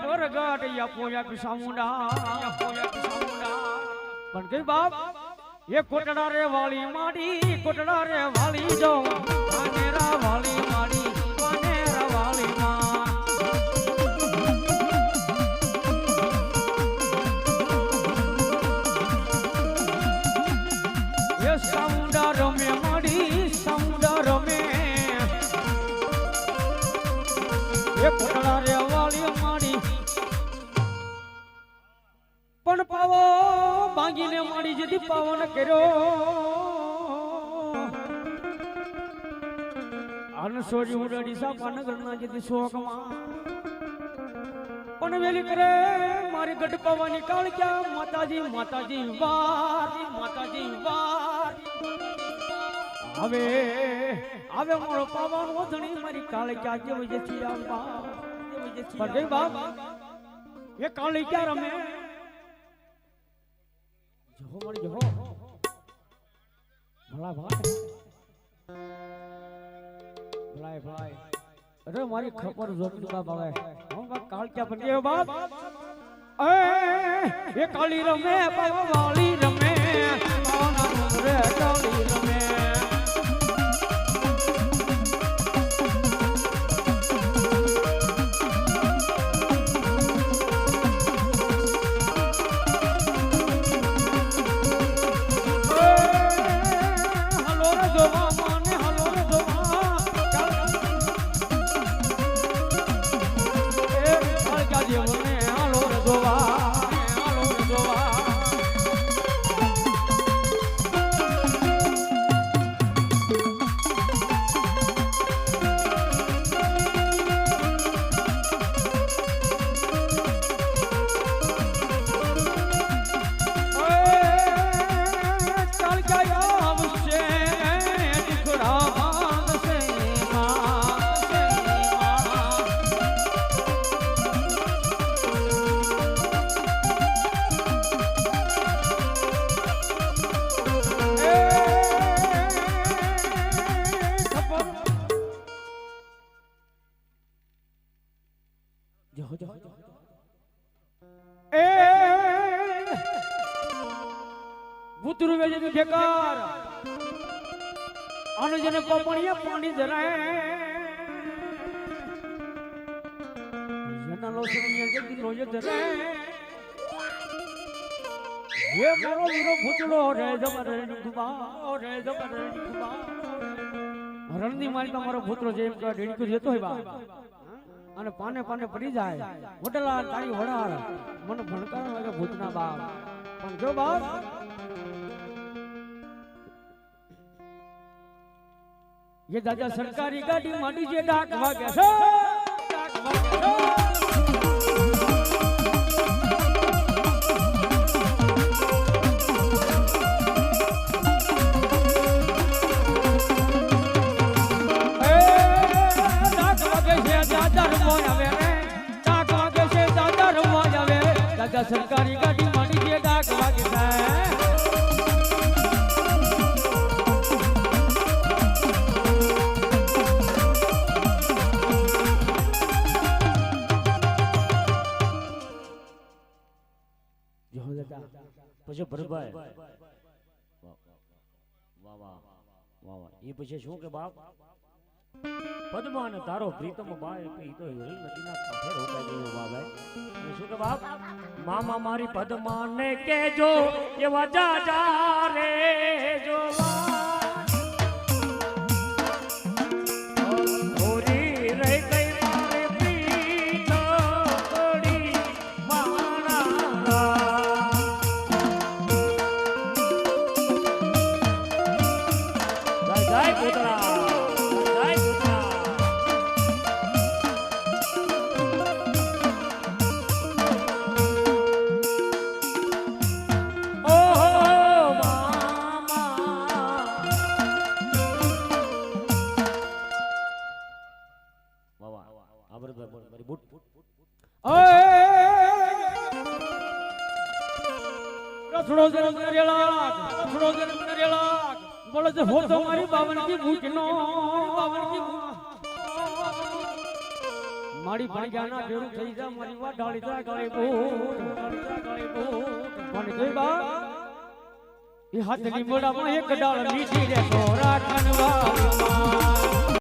परगट या पोया पिसामुंडा पण के बाप ये कोटड़ा रे वाली माड़ी कोटड़ा रे वाली जो वानेरा वाली माड़ी वानेरा वाली मां ये सामुंडा रमे माड़ी सामुंडा रमे ये कोटड़ा रे वाली माड़ी पण पावो भांगीने माड़ी जदी पावन कर्यो अनसोरी उडड़ी सा पानगरना जदी शोकमा पण वेली करे मारी गट पावानी काळ क्या माताजी माताजी वार आवे आवे मोरो पावन ओधणी मारी काळ क्या जेव जेची आंबा पर गई बाप ये काळ क्या रमे जो मरी जो भला भाई अरे मारी खबर जोड़ी बाप आवे हम का काल क्या बन गए बाप ए ये काली रमे पावा वाली रमे पावना रे काली रमे बेकार अनुजने पपणिया पानी जराए जना लोसनिया के दिलो ये जराए ये मारो वीरो भूतलो रे जबर निकुबा रणदी मारी તમારો ભૂતરો જેમ કે ઢીણકો જતો હોય બા અને પાને પાને પડી જાય મોટલા તારી વડાળ મને ભણકારા લાગે ભૂતના બાપ પણ જો બાપ ये दादा सरकारी गाड़ी माडी जे डाक वागे छो ए डाक वागे छे दादा रमो आवे रे डाक वागे छे दादा रमो आवे दादा सरकारी गाड़ी माडी जे डाक वागे छे પછી ભરભાઈ વાહ એ પછી શું કે બાપ પદ્માન તારો પ્રીતમ બાય ઈ તો હિરલ નદીના કાંઠે રોકાઈ ગયો બાબાઈ શું કે બાપ મામા મારી પદ્માને કેજો એવા જાજા રે જોવા बोलो जो हो तुम्हारी बावन की भूख नो મારી ભાગ્યાના ભેરું થઈ જા મારી વાત ડાળી જા ગાળી બો કોણ જોઈ બા એ હાથની મોડામાં એક ડાળ લીધી રે સોરા ખનવા